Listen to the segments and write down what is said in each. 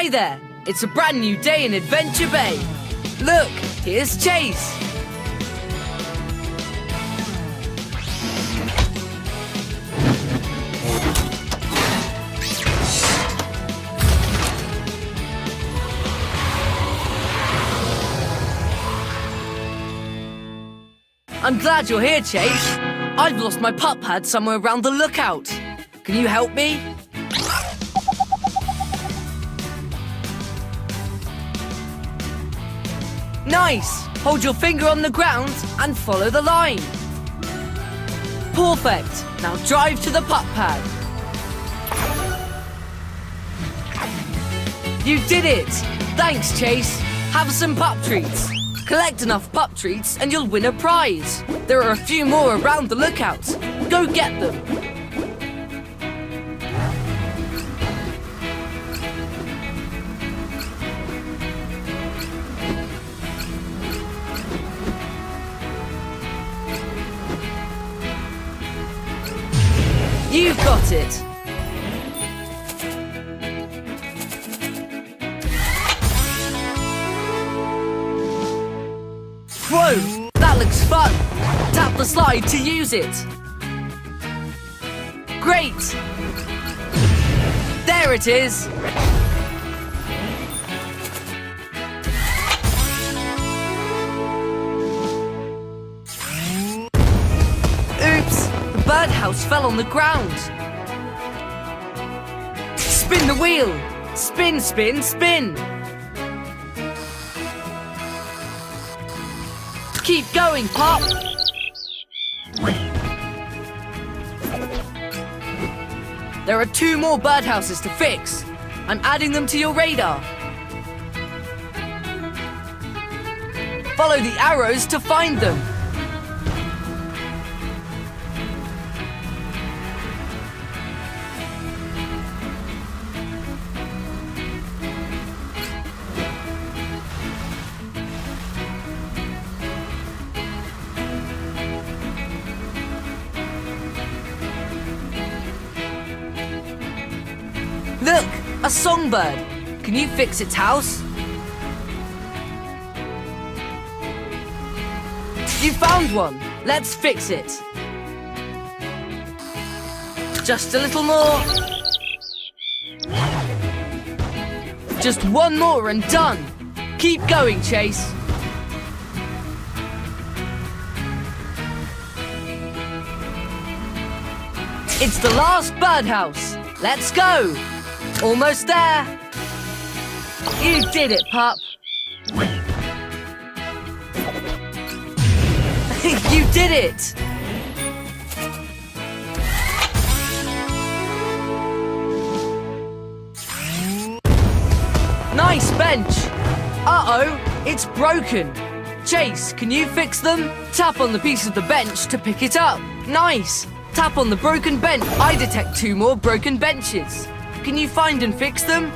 Hi there! It's a brand new day in Adventure Bay. Look, here's Chase. I'm glad you're here, Chase. I've lost my pup pad somewhere around the lookout. Can you help me? Nice! Hold your finger on the ground and follow the line. Perfect! Now drive to the pup pad. You did it! Thanks, Chase. Have some pup treats. Collect enough pup treats and you'll win a prize. There are a few more around the lookout. Go get them. You've got it! Whoa! That looks fun! Tap the slide to use it! Great! There it is! Oops! The birdhouse fell on the ground. Spin the wheel! Spin, spin, spin! Keep going, Pop! There are 2 more birdhouses to fix. I'm adding them to your radar. Follow the arrows to find them. Look! A songbird! Can you fix its house? You found one! Let's fix it! Just a little more! Just one more and done! Keep going, Chase! It's the last birdhouse! Let's go! Almost there! You did it, Pup! You did it! Nice bench! Uh-oh, it's broken! Chase, can you fix them? Tap on the piece of the bench to pick it up. Nice! Tap on the broken bench. I detect 2 more broken benches. Can you find and fix them?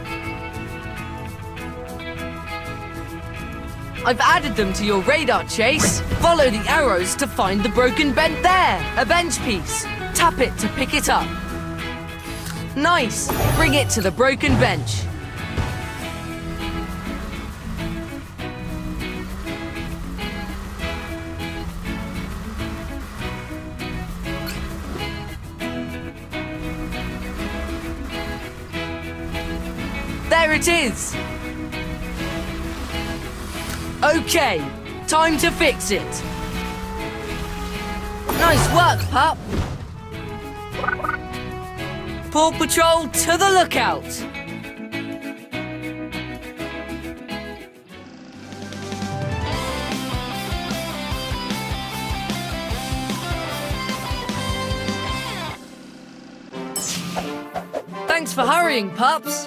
I've added them to your radar, Chase. Follow the arrows to find the broken bench. There, a bench piece. Tap it to pick it up. Nice. Bring it to the broken bench. There it is! Okay, time to fix it. Nice work, Pup! PAW Patrol to the lookout! Thanks for hurrying, Pups.